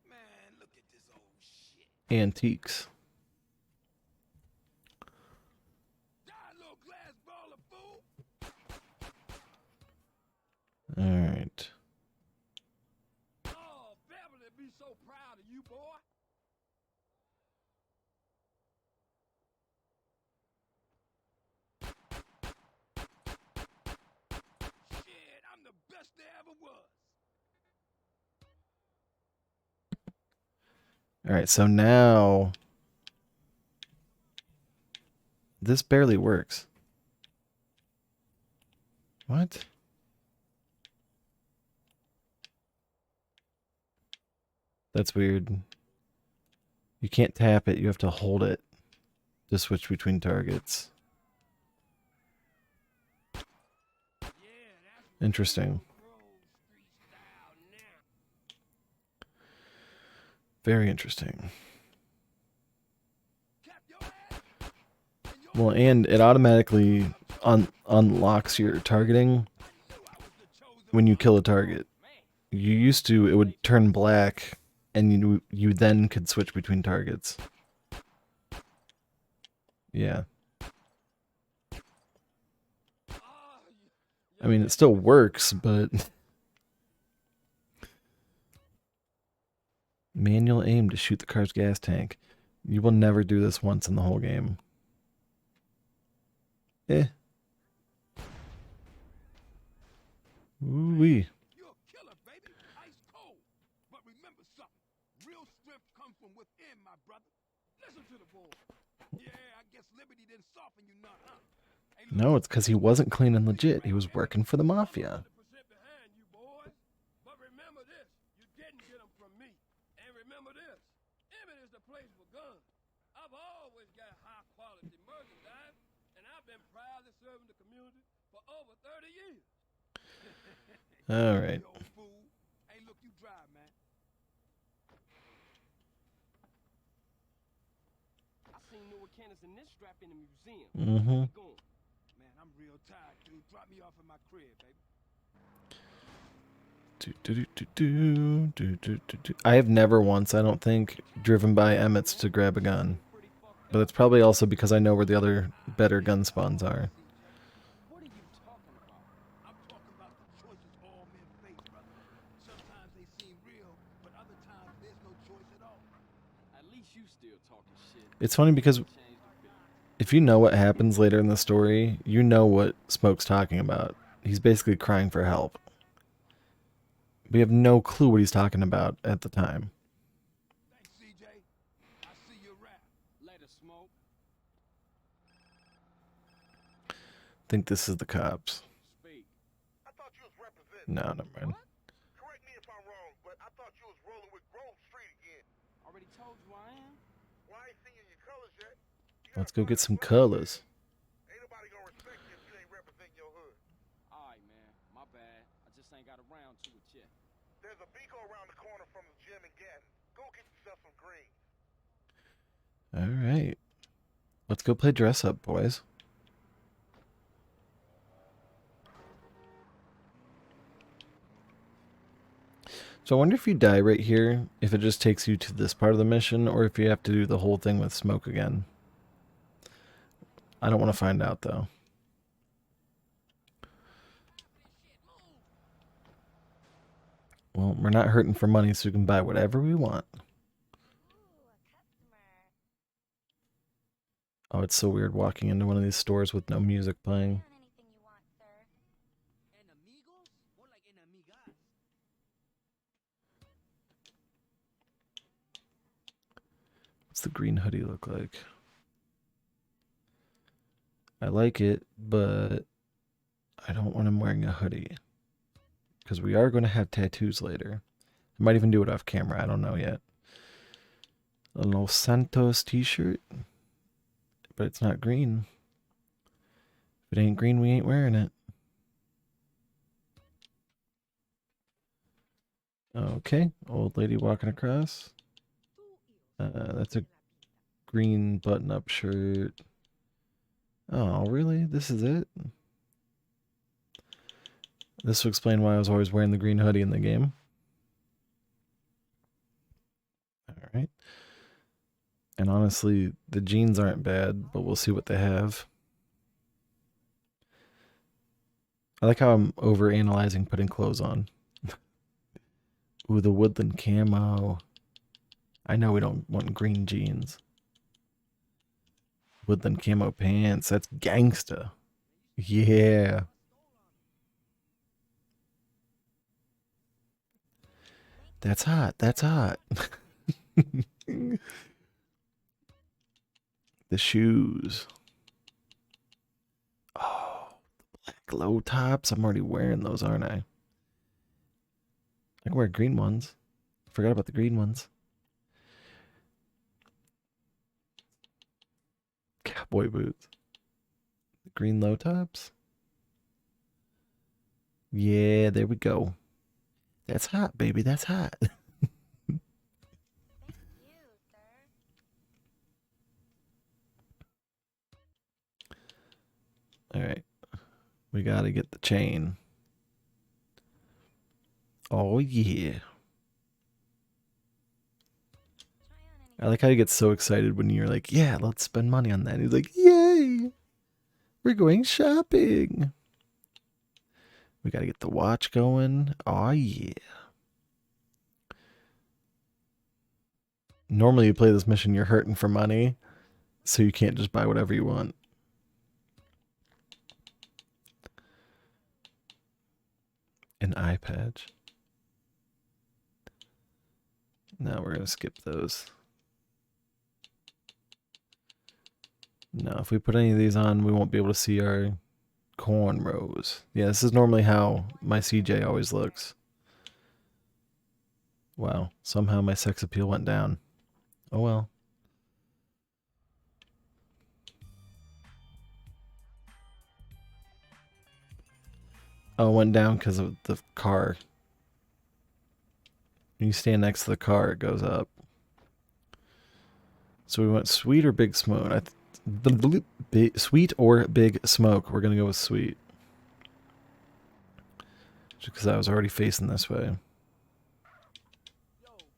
Man, look at this old shit. Antiques. Die, little glass ball of fool. Alright. Oh, Beverly be so proud of you, boy. Shit, I'm the best there ever was. Alright, so now... This barely works. What? That's weird. You can't tap it, you have to hold it to switch between targets. Yeah, that's Interesting. Grove Street style now. Very interesting. Cap your ass. Well, and it automatically unlocks your targeting when you kill a target. You used to, it would turn black, and you then could switch between targets. Yeah. I mean, it still works, but... Manual aim to shoot the car's gas tank. You will never do this once in the whole game. Eh. Ooh-wee. You're a killer, baby. Ice cold. But remember something. Real strength comes from within, my brother. Listen to the boy. Yeah, I guess Liberty didn't soften you none, huh? Hey, look, No, it's because he wasn't clean and legit. He was working for the mafia. 100% behind you, boys. But remember this. You didn't get them from me. And remember this. Emmett is the place for guns. I've always got high-quality merchandise, and I've been proudly serving the community for over 30 years. All right. You old fool. Hey, look, you drive, man. I seen newer cannons than this strap in the museum. Mm-hmm. Going. Man, I'm real tired, dude. Drop me off at my crib, baby. I have never once, I don't think, driven by Emmett's to grab a gun. But it's probably also because I know where the other better gun spawns are. What are you talking about? I'm talking about the choices all men face, brother. Sometimes they seem real, but other times there's no choice at all. At least you still talking shit. It's funny because Change the bit. if you know what happens later in the story, you know what Smoke's talking about. He's basically crying for help. We have no clue what he's talking about at the time. Thanks, CJ. I see your rap. Later, Smoke. Think this is the cops. Speak. I thought you was representing. No, never mind. Correct me if I'm wrong, but I thought you was rolling with Grove Street again. Already told you I am. Why ain't seen your colors yet? Let's go get some colors. Ain't nobody gonna respect you if you ain't representing your hood. Alright, man. My bad. I just ain't got around to it yet. There's a Beaco around the corner from the gym in Gatton. Go get yourself some green. All right. Let's go play dress up, boys. So I wonder if you die right here, if it just takes you to this part of the mission, or if you have to do the whole thing with Smoke again. I don't want to find out, though. Well, we're not hurting for money, so we can buy whatever we want. Oh, it's so weird walking into one of these stores with no music playing. What's the green hoodie look like? I like it, but I don't want him wearing a hoodie. Because we are going to have tattoos later. I might even do it off camera. I don't know yet. A Los Santos t-shirt. But it's not green. If it ain't green, we ain't wearing it. Okay, old lady walking across. That's a green button-up shirt. Oh, really? This is it? This will explain why I was always wearing the green hoodie in the game. Alright. And honestly, the jeans aren't bad, but we'll see what they have. I like how I'm over-analyzing putting clothes on. Ooh, the woodland camo. I know we don't want green jeans. Woodland camo pants. That's gangsta. Yeah. That's hot. That's hot. The shoes. Oh, the black low tops. I'm already wearing those, aren't I? I can wear green ones. Forgot about the green ones. Cowboy boots. Green low tops. Yeah, there we go. That's hot, baby. That's hot. All right. We got to get the chain. Oh, yeah. I like how he gets so excited when you're like, yeah, let's spend money on that. And he's like, yay, we're going shopping. We got to get the watch going. Oh, yeah. Normally you play this mission, you're hurting for money, so you can't just buy whatever you want. An eye patch. No, we're going to skip those. No, if we put any of these on, we won't be able to see our cornrows. Yeah, this is normally how my CJ always looks. Wow, somehow my sex appeal went down. Oh well. Oh, it went down because of the car. When you stand next to the car, it goes up. So we went sweet or big smoke? Sweet or big smoke? We're going to go with sweet. Just because I was already facing this way. Yo, give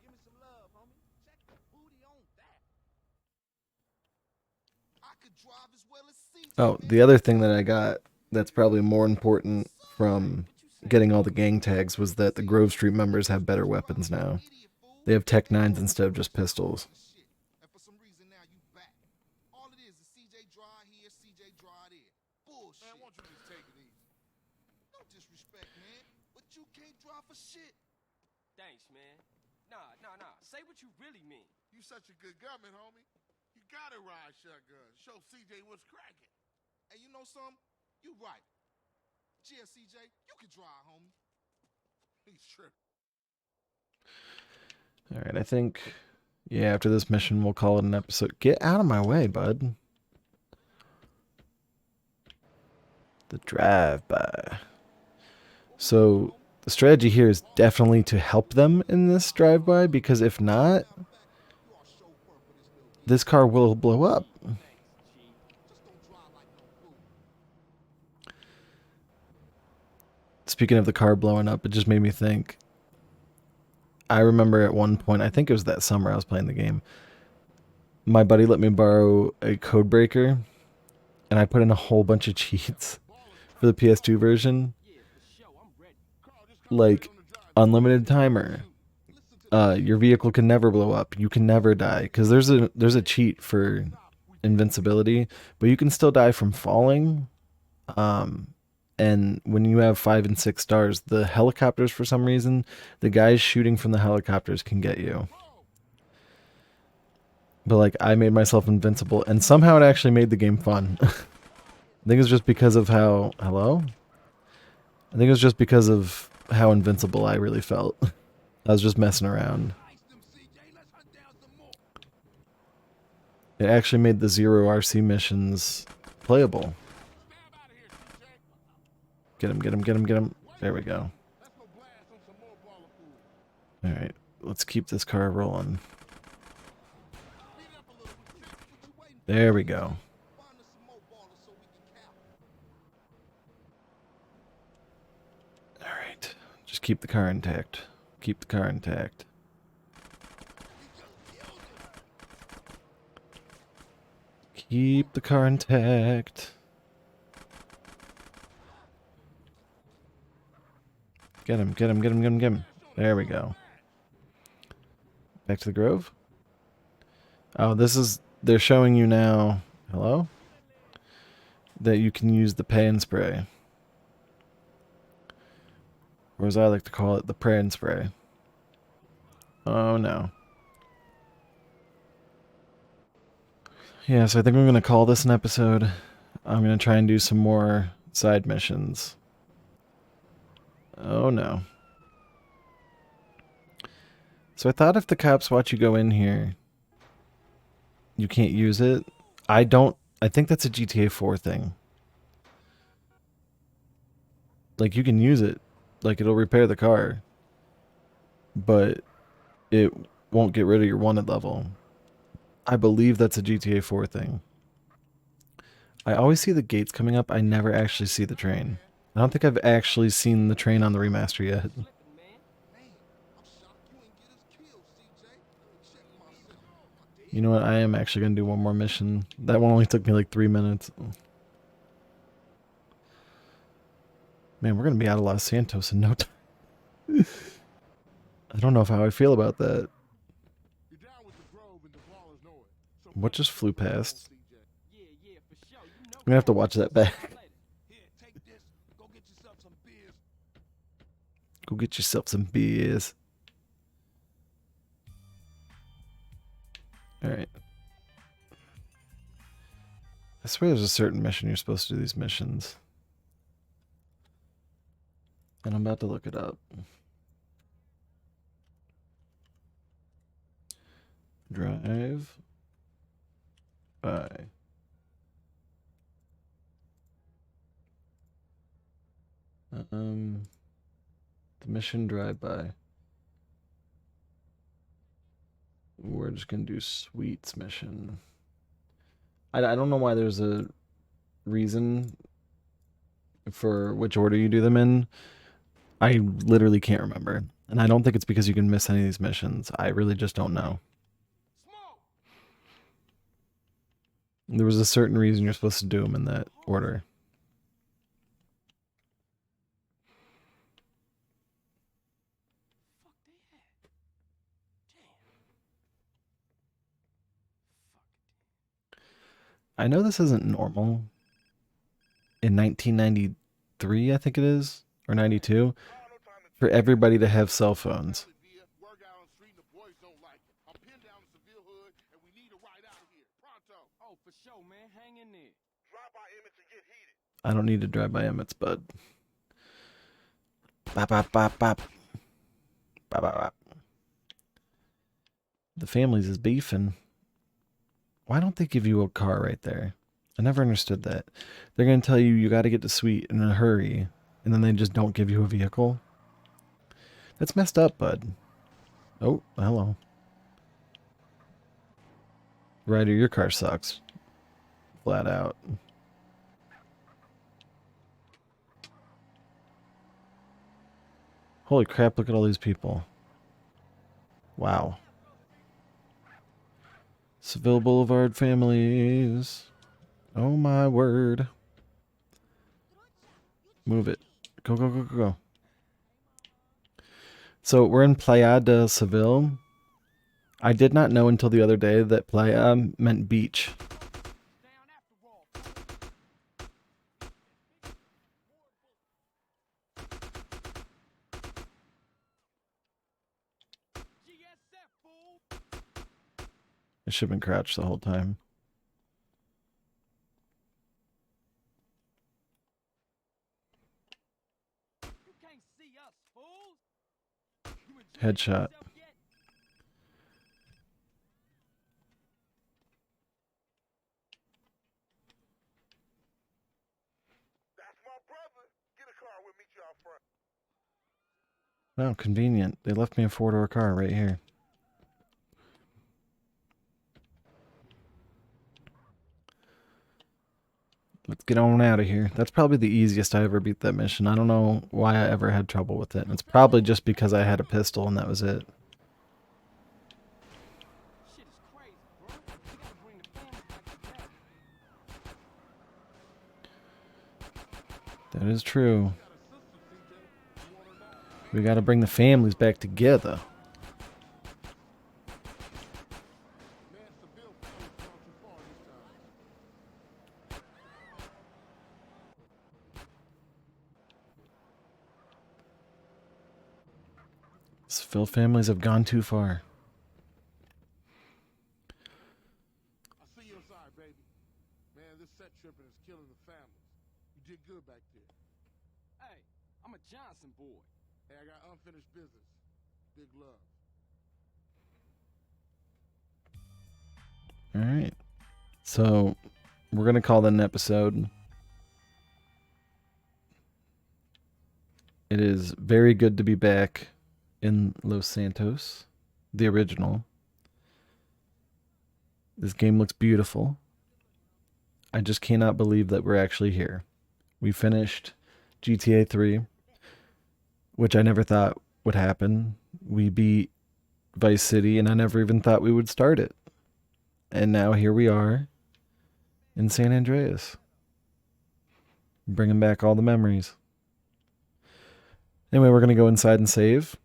me some love, homie. Check the booty on that. I could drive as well as CJ. Oh, the other thing that I got that's probably more important from getting all the gang tags was that the Grove Street members have better weapons now. They have Tech 9s instead of just pistols. And for some reason now you back. All it is CJ dry here, CJ dry there. Bullshit. Man, won't you just take it easy? No disrespect, man, but you can't drive for shit. Thanks, man. Nah. Say what you really mean. You You such a good gunman, homie. You gotta ride shotgun. Show CJ what's cracking. And you know something? You right. Yeah, CJ, you can drive, homie. He's tripping. All right, I think, yeah, after this mission, we'll call it an episode. Get out of my way, bud. The drive-by. So the strategy here is definitely to help them in this drive-by, because if not, this car will blow up. Speaking of the car blowing up, it just made me think. I remember at one point, I think it was that summer I was playing the game, my buddy let me borrow a code breaker, and I put in a whole bunch of cheats for the PS2 version. Like, unlimited timer. Your vehicle can never blow up. You can never die. Because there's a cheat for invincibility, but you can still die from falling. And when you have 5 and 6 stars, the helicopters, for some reason, the guys shooting from the helicopters can get you. But like, I made myself invincible, and somehow it actually made the game fun. I think it's just because of how... Hello? I think it was just because of how invincible I really felt. I was just messing around. It actually made the 0 RC missions playable. Get him, get him, get him, get him. There we go. Alright, let's keep this car rolling. There we go. Alright, just keep the car intact. Keep the car intact. Keep the car intact. Get him, get him, get him, get him, get him. There we go. Back to the Grove. Oh, this is... They're showing you now... Hello? That you can use the pay and spray. Or as I like to call it, the pray and spray. Oh no. Yeah, so I think I'm going to call this an episode. I'm going to try and do some more side missions. Oh no. So I thought if the cops watch you go in here, you can't use it. I think that's a GTA 4 thing. Like, you can use it. Like, it'll repair the car. But it won't get rid of your wanted level. I believe that's a GTA 4 thing. I always see the gates coming up. I never actually see the train. I don't think I've actually seen the train on the remaster yet. You know what? I am actually going to do one more mission. That one only took me like 3 minutes. Man, we're going to be out of Los Santos in no time. I don't know how I feel about that. What just flew past? I'm going to have to watch that back. Go get yourself some beers. Alright. I swear there's a certain mission you're supposed to do these missions. And I'm about to look it up. Drive by. The mission drive by. We're just gonna do Sweets mission. I don't know why there's a reason for which order you do them in. I literally can't remember. And I don't think it's because you can miss any of these missions. I really just don't know. There was a certain reason you're supposed to do them in that order. I know this isn't normal. In 1993, I think it is, or 92, for everybody to have cell phones. though. Oh, for sure, man. Hang in there. Drive by Emmett and get heated. I don't need to drive by Emmett's, bud. Bop, bop, bop, bop. Bop, bop, bop. The families is beefing. Why don't they give you a car right there? I never understood that. They're going to tell you got to get to Sweet in a hurry, and then they just don't give you a vehicle. That's messed up, bud. Oh, hello. Ryder, your car sucks. Flat out. Holy crap, look at all these people. Wow. Seville Boulevard families. Oh my word. Move it. Go, go, go, go, go. So we're in Playa de Seville. I did not know until the other day that playa meant beach. I should have been crouched the whole time. Headshot. That's my brother. Get a car, we'll meet you out front. Wow, convenient. They left me a 4-door car right here. Let's get on out of here. That's probably the easiest I ever beat that mission. I don't know why I ever had trouble with it. It's probably just because I had a pistol and that was it. Shit is crazy, bro. We gotta bring the family back together. That is true. We gotta bring the families back together. Man, Seville family's gone too far this time. Seville families have gone too far. I see you inside, baby. Man, this set tripping is killing the families. You did good back there. Hey, I'm a Johnson boy. Hey, I got unfinished business. Big love. Alright. So, we're going to call that an episode. It is very good to be back in Los Santos, the original. This game looks beautiful. I just cannot believe that we're actually here. We finished GTA 3, which I never thought would happen. We beat Vice City, and I never even thought we would start it. And now here we are in San Andreas, bringing back all the memories. Anyway, we're going to go inside and save.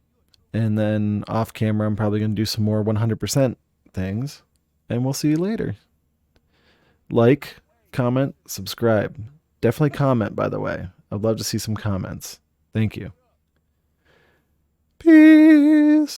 And then off camera, I'm probably going to do some more 100% things. And we'll see you later. Like, comment, subscribe. Definitely comment, by the way. I'd love to see some comments. Thank you. Peace.